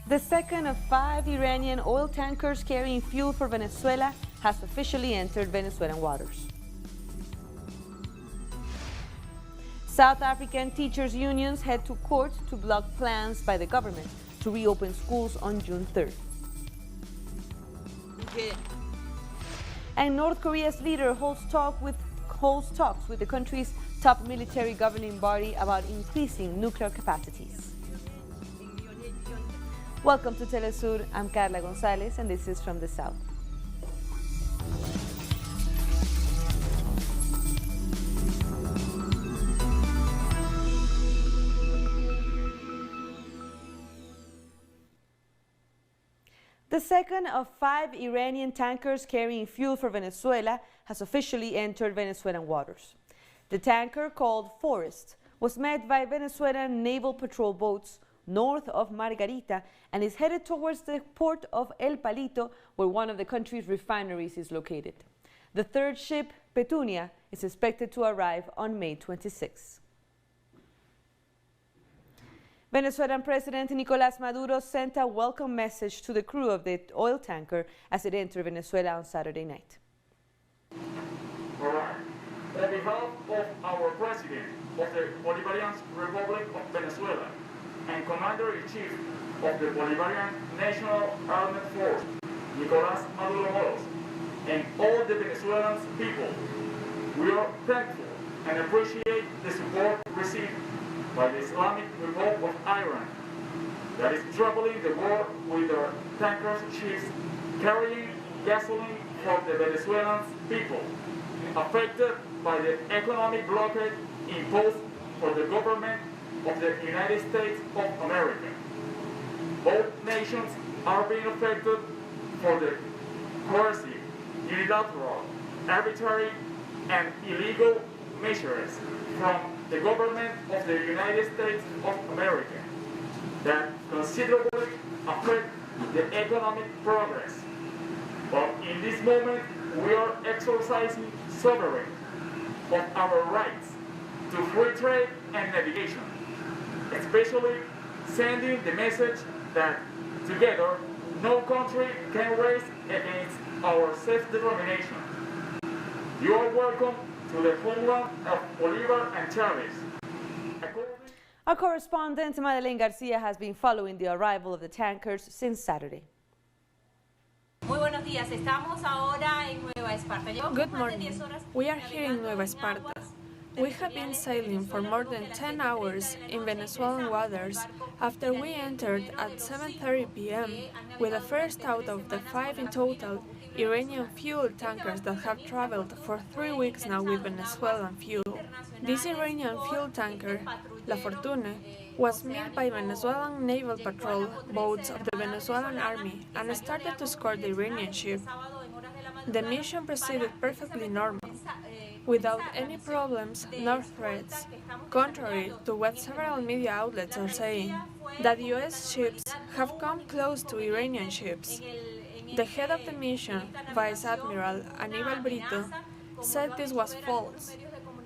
The second of 5 Iranian oil tankers carrying fuel for Venezuela has officially entered Venezuelan waters. South African teachers' unions head to court to block plans by the government to reopen schools on June 3rd. And North Korea's leader holds talks with the country's top military governing body about increasing nuclear capacities. Welcome to Telesur. I'm Carla Gonzalez, and this is From the South. The second of 5 Iranian tankers carrying fuel for Venezuela has officially entered Venezuelan waters. The tanker, called Forest, was met by Venezuelan naval patrol boats north of Margarita and is headed towards the port of El Palito, where one of the country's refineries is located. The third ship, Petunia, is expected to arrive on May 26. Venezuelan President Nicolás Maduro sent a welcome message to the crew of the oil tanker as it entered Venezuela on Saturday night. All right. On behalf of our President of the Bolivarian Republic of Venezuela and Commander-in-Chief of the Bolivarian National Armed Force, Nicolás Maduro Moros, and all the Venezuelan people, we are thankful and appreciate the support received by the Islamic Republic of Iran that is traveling the world with their tankers ships carrying gasoline for the Venezuelan people affected by the economic blockade imposed for the government of the United States of America. Both nations are being affected for the coercive, unilateral, arbitrary, and illegal measures from the government of the United States of America that considerably affect the economic progress. But in this moment, we are exercising sovereign of our rights to free trade and navigation, especially sending the message that together no country can race against our self-determination. You are welcome to the homeland of Bolívar and Chávez. Our correspondent Madeleine Garcia has been following the arrival of the tankers since Saturday. Good morning. We are here in Nueva Esparta. We have been sailing for more than 10 hours in Venezuelan waters after we entered at 7:30 p.m. with the first out of the 5 in total Iranian fuel tankers that have traveled for 3 weeks now with Venezuelan fuel. This Iranian fuel tanker, La Fortuna, was met by Venezuelan naval patrol boats of the Venezuelan army and started to escort the Iranian ship. The mission proceeded perfectly normal, without any problems nor threats, contrary to what several media outlets are saying, that U.S. ships have come close to Iranian ships. The head of the mission, Vice Admiral Aníbal Brito, said this was false.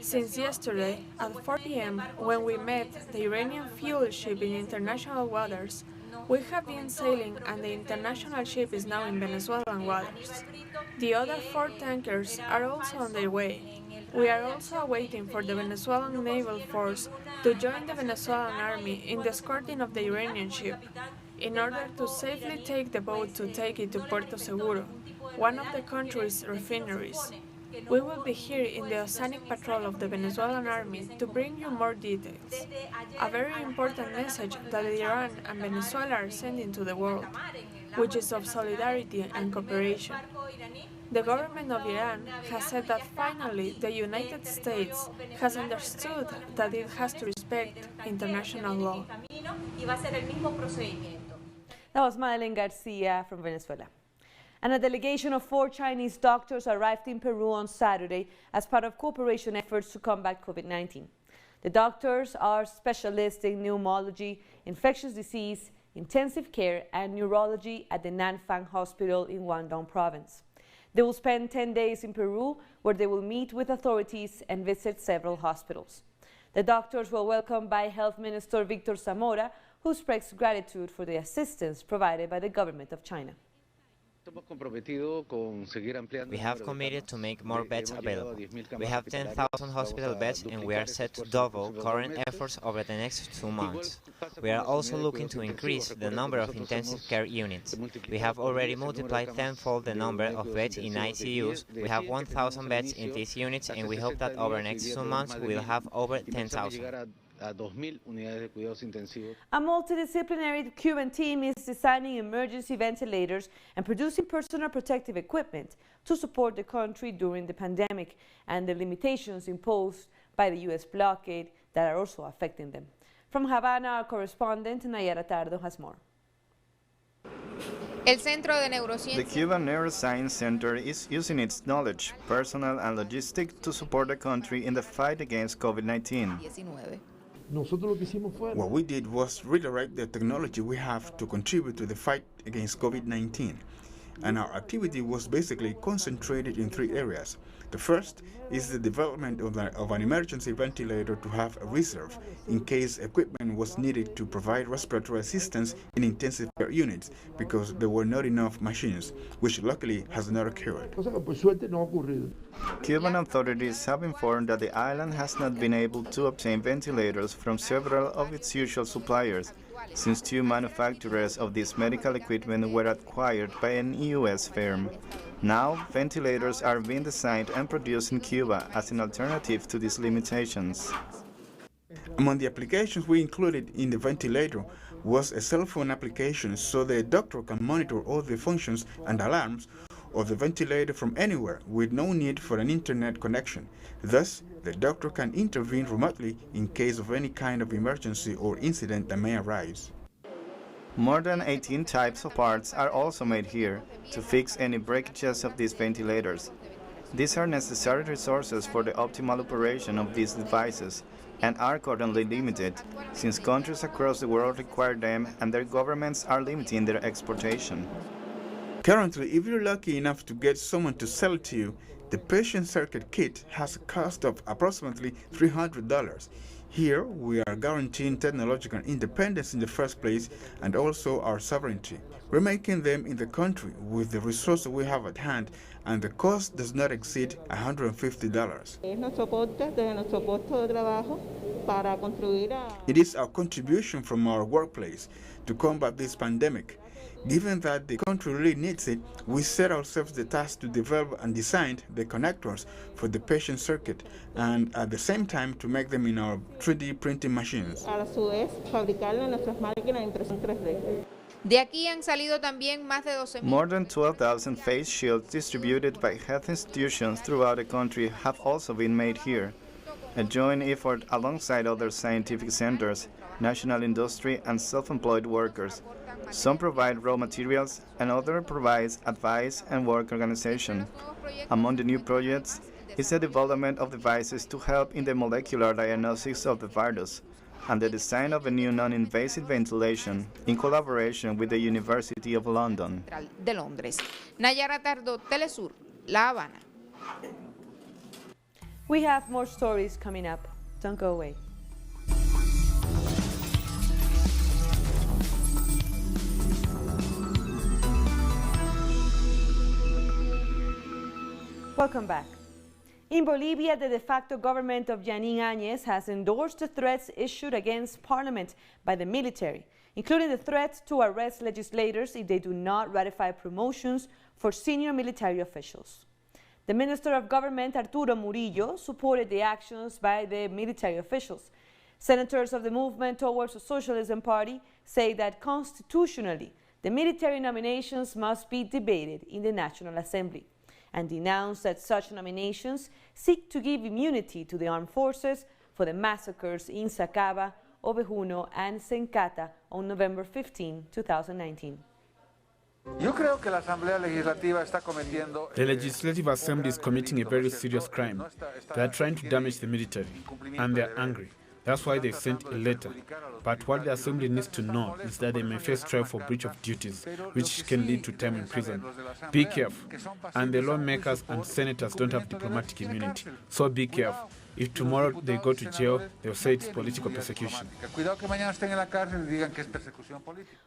Since yesterday, at 4 p.m., when we met the Iranian fuel ship in international waters, we have been sailing and the international ship is now in Venezuelan waters. The other 4 tankers are also on their way. We are also awaiting for the Venezuelan naval force to join the Venezuelan army in the escorting of the Iranian ship, in order to safely take the boat to take it to Puerto Seguro, one of the country's refineries. We will be here in the oceanic patrol of the Venezuelan army to bring you more details. A very important message that Iran and Venezuela are sending to the world, which is of solidarity and cooperation. The government of Iran has said that finally the United States has understood that it has to respect international law. That was Madeleine Garcia from Venezuela. And a delegation of 4 Chinese doctors arrived in Peru on Saturday as part of cooperation efforts to combat COVID-19. The doctors are specialists in pneumology, infectious disease, intensive care, and neurology at the Nanfang Hospital in Guangdong Province. They will spend 10 days in Peru, where they will meet with authorities and visit several hospitals. The doctors were welcomed by Health Minister Victor Zamora, who expressed gratitude for the assistance provided by the government of China. We have committed to make more beds available. We have 10,000 hospital beds and we are set to double current efforts over the next 2 months. We are also looking to increase the number of intensive care units. We have already multiplied tenfold the number of beds in ICUs. We have 1,000 beds in these units and we hope that over the next 2 months we will have over 10,000. A multidisciplinary Cuban team is designing emergency ventilators and producing personal protective equipment to support the country during the pandemic and the limitations imposed by the U.S. blockade that are also affecting them. From Havana, our correspondent Nayara Tardo has more. The Cuban Neuroscience Center is using its knowledge, personnel and logistics to support the country in the fight against COVID-19. What we did was redirect the technology we have to contribute to the fight against COVID-19. And our activity was basically concentrated in 3 areas. The first is the development of an emergency ventilator to have a reserve in case equipment was needed to provide respiratory assistance in intensive care units because there were not enough machines, which luckily has not occurred. Cuban authorities have informed that the island has not been able to obtain ventilators from several of its usual suppliers, since 2 manufacturers of this medical equipment were acquired by an U.S. firm. Now, ventilators are being designed and produced in Cuba as an alternative to these limitations. Among the applications we included in the ventilator was a cell phone application so the doctor can monitor all the functions and alarms of the ventilator from anywhere with no need for an internet connection. Thus, the doctor can intervene remotely in case of any kind of emergency or incident that may arise. More than 18 types of parts are also made here to fix any breakages of these ventilators. These are necessary resources for the optimal operation of these devices and are currently limited, since countries across the world require them and their governments are limiting their exportation. Currently, if you're lucky enough to get someone to sell it to you, the patient circuit kit has a cost of approximately $300. Here, we are guaranteeing technological independence in the first place and also our sovereignty. We're making them in the country with the resources we have at hand, and the cost does not exceed $150. It is our contribution from our workplace to combat this pandemic. Given that the country really needs it, we set ourselves the task to develop and design the connectors for the patient circuit and at the same time to make them in our 3D printing machines. More than 12,000 face shields distributed by health institutions throughout the country have also been made here. A joint effort alongside other scientific centers, national industry and self-employed workers. Some provide raw materials and others provide advice and work organization. Among the new projects is the development of devices to help in the molecular diagnosis of the virus and the design of a new non-invasive ventilation in collaboration with the University of London. Nayara Tardo, Telesur, La Habana. We have more stories coming up. Don't go away. Welcome back. In Bolivia, the de facto government of Yanín Áñez has endorsed the threats issued against parliament by the military, including the threat to arrest legislators if they do not ratify promotions for senior military officials. The Minister of Government, Arturo Murillo, supported the actions by the military officials. Senators of the Movement Towards a Socialism Party say that constitutionally, the military nominations must be debated in the National Assembly, and denounced that such nominations seek to give immunity to the armed forces for the massacres in Sacaba, Ovejuno, and Sencata on November 15, 2019. The Legislative Assembly is committing a very serious crime. They are trying to damage the military, and they are angry. That's why they sent a letter. But what the Assembly needs to know is that they may face trial for breach of duties, which can lead to time in prison. Be careful. And the lawmakers and senators don't have diplomatic immunity, so be careful. If tomorrow they go to jail, they'll say it's political persecution.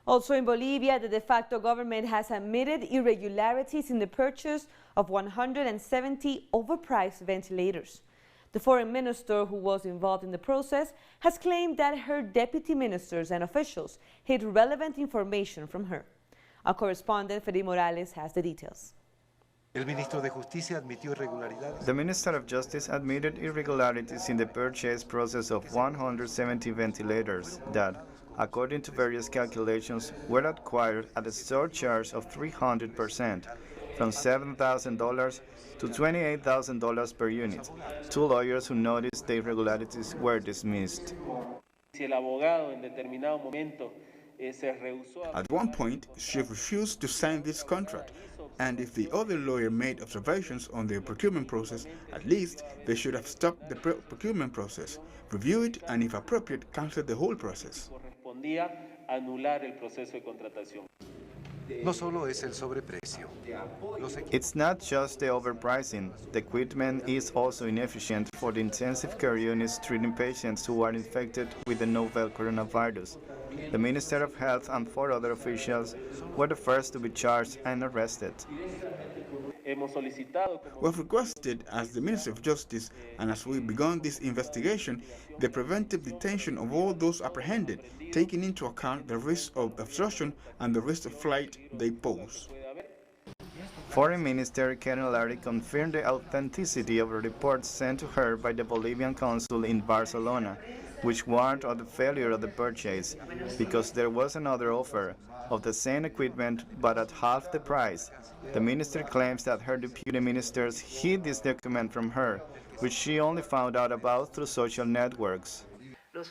Also in Bolivia, the de facto government has admitted irregularities in the purchase of 170 overpriced ventilators. The foreign minister who was involved in the process has claimed that her deputy ministers and officials hid relevant information from her. Our correspondent, Felipe Morales, has the details. The Minister of Justice admitted irregularities in the purchase process of 170 ventilators that, according to various calculations, were acquired at a surcharge of 300%, from $7,000 to $28,000 per unit. Two lawyers who noticed the irregularities were dismissed. At one point, she refused to sign this contract, and if the other lawyer made observations on the procurement process, at least they should have stopped the procurement process, review it, and if appropriate, cancel the whole process. It's not just the overpricing. The equipment is also inefficient for the intensive care units treating patients who are infected with the novel coronavirus. The Minister of Health and 4 other officials were the first to be charged and arrested. We have requested, as the Minister of Justice and as we began this investigation, the preventive detention of all those apprehended, taking into account the risk of obstruction and the risk of flight they pose. Foreign Minister Karen Larry confirmed the authenticity of a report sent to her by the Bolivian consul in Barcelona, which warned of the failure of the purchase, because there was another offer of the same equipment but at half the price. The minister claims that her deputy ministers hid this document from her, which she only found out about through social networks. The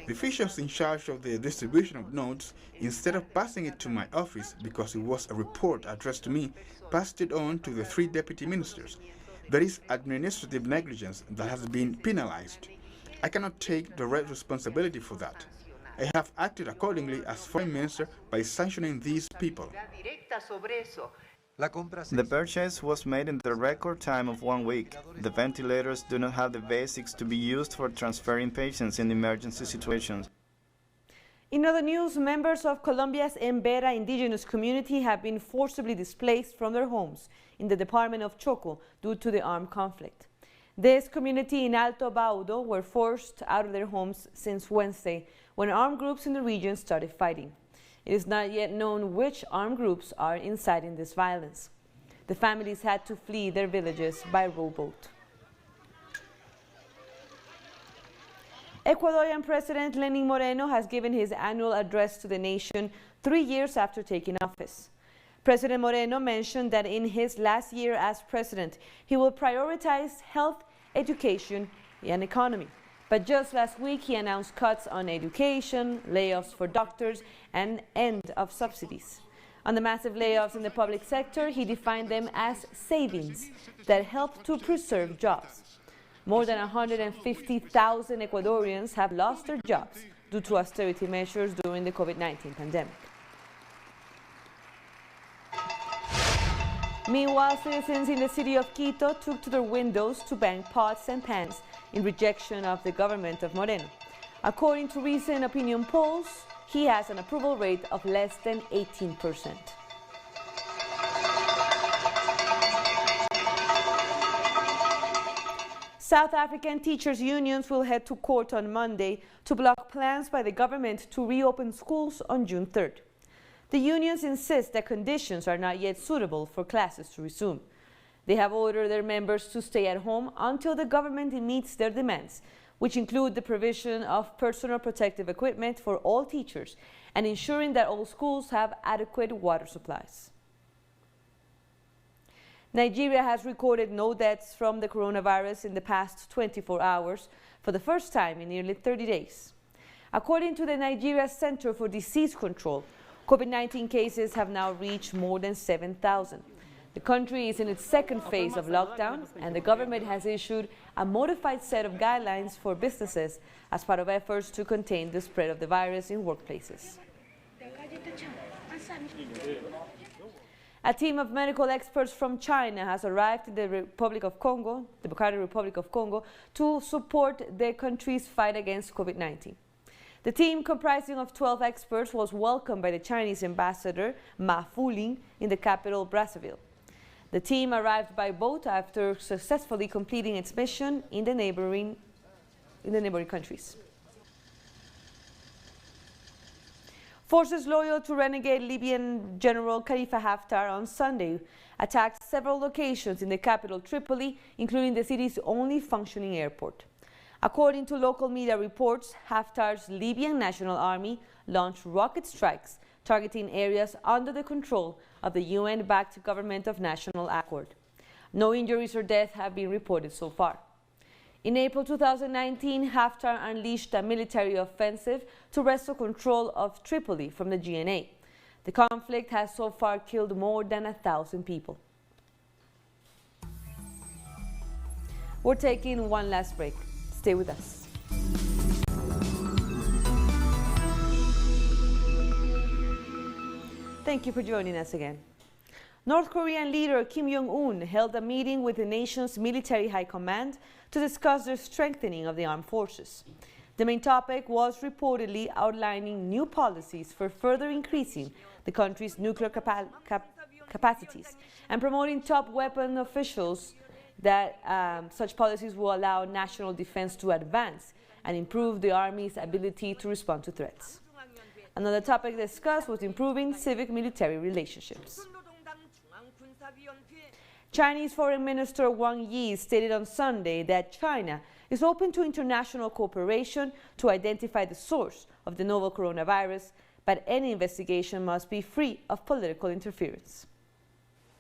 officials in charge of the distribution of notes, instead of passing it to my office because it was a report addressed to me, passed it on to the 3 deputy ministers. There is administrative negligence that has been penalized. I cannot take direct responsibility for that. I have acted accordingly as foreign minister by sanctioning these people. The purchase was made in the record time of 1 week. The ventilators do not have the basics to be used for transferring patients in emergency situations. In other news, members of Colombia's Embera indigenous community have been forcibly displaced from their homes in the department of Choco due to the armed conflict. This community in Alto Baudo were forced out of their homes since Wednesday when armed groups in the region started fighting. It is not yet known which armed groups are inciting this violence. The families had to flee their villages by rowboat. Ecuadorian President Lenin Moreno has given his annual address to the nation 3 years after taking office. President Moreno mentioned that in his last year as president, he will prioritize health, education, and economy. But just last week, he announced cuts on education, layoffs for doctors, and end of subsidies. On the massive layoffs in the public sector, he defined them as savings that help to preserve jobs. More than 150,000 Ecuadorians have lost their jobs due to austerity measures during the COVID-19 pandemic. Meanwhile, citizens in the city of Quito took to their windows to bang pots and pans in rejection of the government of Moreno. According to recent opinion polls, he has an approval rate of less than 18%. South African teachers' unions will head to court on Monday to block plans by the government to reopen schools on June 3rd. The unions insist that conditions are not yet suitable for classes to resume. They have ordered their members to stay at home until the government meets their demands, which include the provision of personal protective equipment for all teachers and ensuring that all schools have adequate water supplies. Nigeria has recorded no deaths from the coronavirus in the past 24 hours for the first time in nearly 30 days. According to the Nigeria Center for Disease Control, COVID-19 cases have now reached more than 7,000. The country is in its second phase of lockdown, and the government has issued a modified set of guidelines for businesses as part of efforts to contain the spread of the virus in workplaces. A team of medical experts from China has arrived in the Republic of Congo, the Democratic Republic of Congo, to support the country's fight against COVID-19. The team, comprising of 12 experts, was welcomed by the Chinese ambassador Ma Fuling in the capital, Brazzaville. The team arrived by boat after successfully completing its mission in the neighboring countries. Forces loyal to renegade Libyan General Khalifa Haftar on Sunday attacked several locations in the capital Tripoli, including the city's only functioning airport. According to local media reports, Haftar's Libyan National Army launched rocket strikes targeting areas under the control of the UN-backed Government of National Accord. No injuries or deaths have been reported so far. In April 2019, Haftar unleashed a military offensive to wrestle control of Tripoli from the GNA. The conflict has so far killed more than 1,000 people. We're taking one last break. Stay with us. Thank you for joining us again. North Korean leader Kim Jong-un held a meeting with the nation's military high command to discuss the strengthening of the armed forces. The main topic was reportedly outlining new policies for further increasing the country's nuclear capacities and promoting top weapon officials that such policies will allow national defense to advance and improve the Army's ability to respond to threats. Another topic discussed was improving civic-military relationships. Chinese Foreign Minister Wang Yi stated on Sunday that China is open to international cooperation to identify the source of the novel coronavirus, but any investigation must be free of political interference.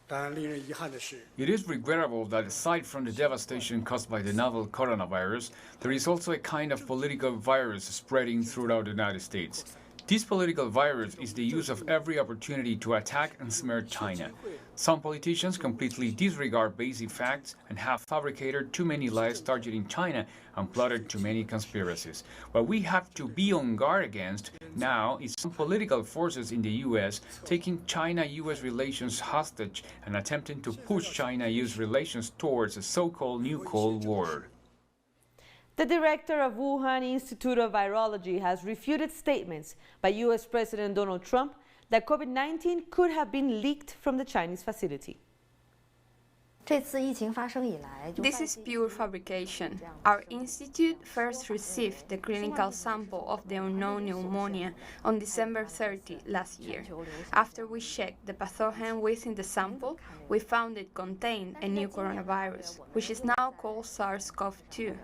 It is regrettable that aside from the devastation caused by the novel coronavirus, there is also a kind of political virus spreading throughout the United States. This political virus is the use of every opportunity to attack and smear China. Some politicians completely disregard basic facts and have fabricated too many lies targeting China and plotted too many conspiracies. What we have to be on guard against now is some political forces in the U.S. taking China-U.S. relations hostage and attempting to push China-U.S. relations towards a so-called new Cold War. The director of Wuhan Institute of Virology has refuted statements by U.S. President Donald Trump that COVID-19 could have been leaked from the Chinese facility. This is pure fabrication. Our institute first received the clinical sample of the unknown pneumonia on December 30 last year. After we checked the pathogen within the sample, we found it contained a new coronavirus, which is now called SARS-CoV-2.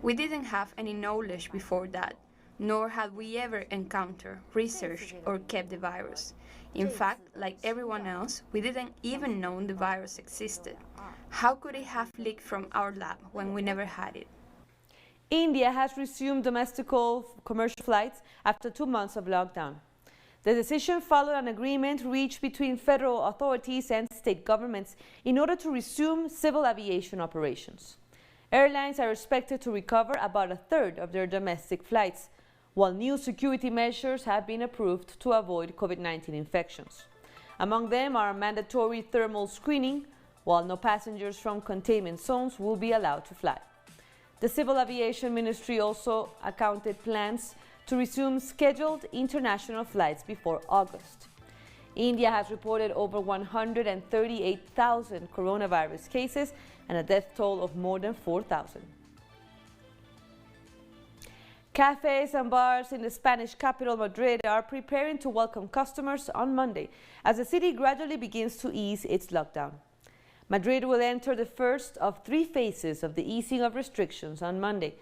We didn't have any knowledge before that, nor had we ever encountered, researched, or kept the virus. In fact, like everyone else, we didn't even know the virus existed. How could it have leaked from our lab when we never had it? India has resumed domestic commercial flights after 2 months of lockdown. The decision followed an agreement reached between federal authorities and state governments in order to resume civil aviation operations. Airlines are expected to recover about a third of their domestic flights, while new security measures have been approved to avoid COVID-19 infections. Among them are mandatory thermal screening, while no passengers from containment zones will be allowed to fly. The Civil Aviation Ministry also accounted plans to resume scheduled international flights before August. India has reported over 138,000 coronavirus cases and a death toll of more than 4,000. Cafes and bars in the Spanish capital Madrid are preparing to welcome customers on Monday as the city gradually begins to ease its lockdown. Madrid will enter the first of 3 phases of the easing of restrictions on Monday.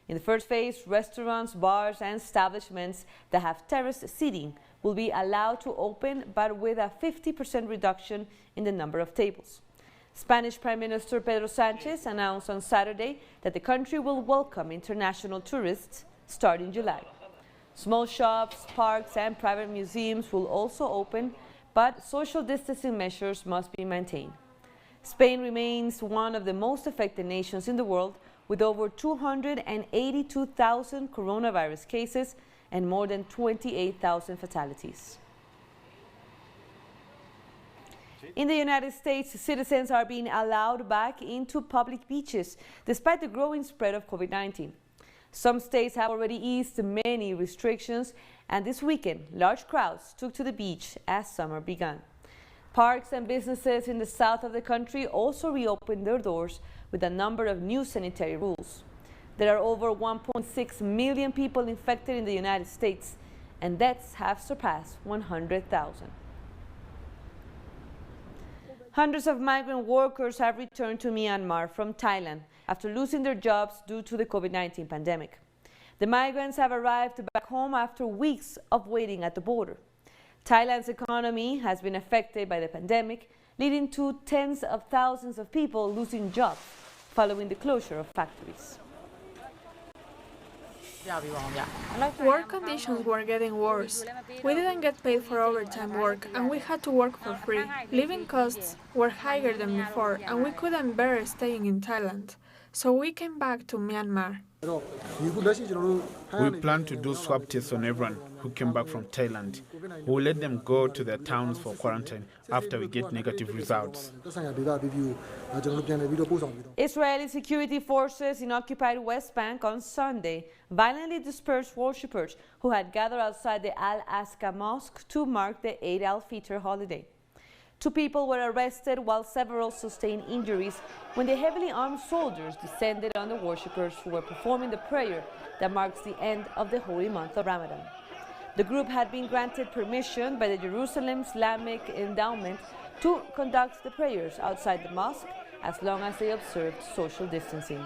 In the first phase, restaurants, bars and establishments that have terraced seating will be allowed to open, but with a 50% reduction in the number of tables. Spanish Prime Minister Pedro Sánchez announced on Saturday that the country will welcome international tourists starting July. Small shops, parks and private museums will also open, but social distancing measures must be maintained. Spain remains one of the most affected nations in the world, with over 282,000 coronavirus cases and more than 28,000 fatalities. In the United States, citizens are being allowed back into public beaches despite the growing spread of COVID-19. Some states have already eased many restrictions, and this weekend, large crowds took to the beach as summer began. Parks and businesses in the south of the country also reopened their doors with a number of new sanitary rules. There are over 1.6 million people infected in the United States, and deaths have surpassed 100,000. Hundreds of migrant workers have returned to Myanmar from Thailand after losing their jobs due to the COVID-19 pandemic. The migrants have arrived back home after weeks of waiting at the border. Thailand's economy has been affected by the pandemic, leading to tens of thousands of people losing jobs following the closure of factories. Work conditions were getting worse. We didn't get paid for overtime work and we had to work for free. Living costs were higher than before and we couldn't bear staying in Thailand. So we came back to Myanmar. We plan to do swab tests on everyone who came back from Thailand. We will let them go to their towns for quarantine after we get negative results. Israeli security forces in occupied West Bank on Sunday violently dispersed worshippers who had gathered outside the Al-Aqsa Mosque to mark the Eid al-Fitr holiday. 2 people were arrested while several sustained injuries when the heavily armed soldiers descended on the worshippers who were performing the prayer that marks the end of the holy month of Ramadan. The group had been granted permission by the Jerusalem Islamic Endowment to conduct the prayers outside the mosque as long as they observed social distancing.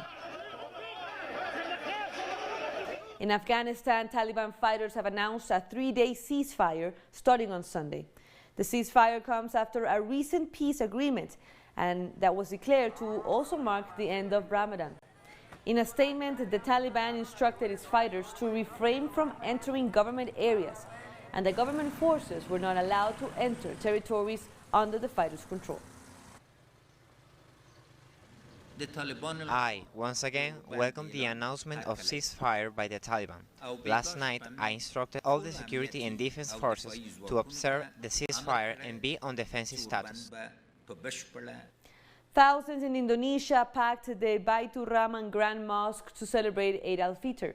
In Afghanistan, Taliban fighters have announced a 3-day ceasefire starting on Sunday. The ceasefire comes after a recent peace agreement and that was declared to also mark the end of Ramadan. In a statement, the Taliban instructed its fighters to refrain from entering government areas, and the government forces were not allowed to enter territories under the fighters' control. I, once again, welcome the announcement of ceasefire by the Taliban. Last night, I instructed all the security and defense forces to observe the ceasefire and be on defensive status. Thousands in Indonesia packed the Baitur Rahman Grand Mosque to celebrate Eid al-Fitr.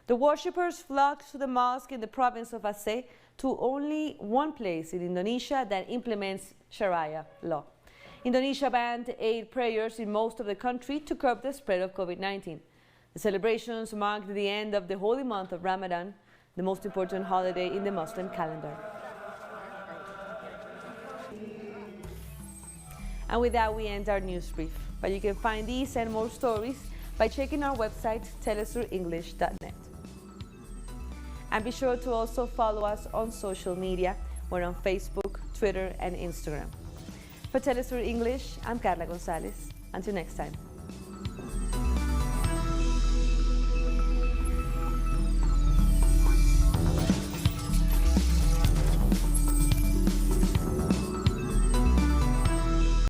The worshippers flocked to the mosque in the province of Aceh, to only one place in Indonesia that implements Sharia law. Indonesia banned Eid prayers in most of the country to curb the spread of COVID-19. The celebrations marked the end of the holy month of Ramadan, the most important holiday in the Muslim calendar. And with that, we end our news brief. But you can find these and more stories by checking our website, telesurenglish.net. And be sure to also follow us on social media. We're on Facebook, Twitter, and Instagram. For Telesur English, I'm Carla Gonzalez. Until next time.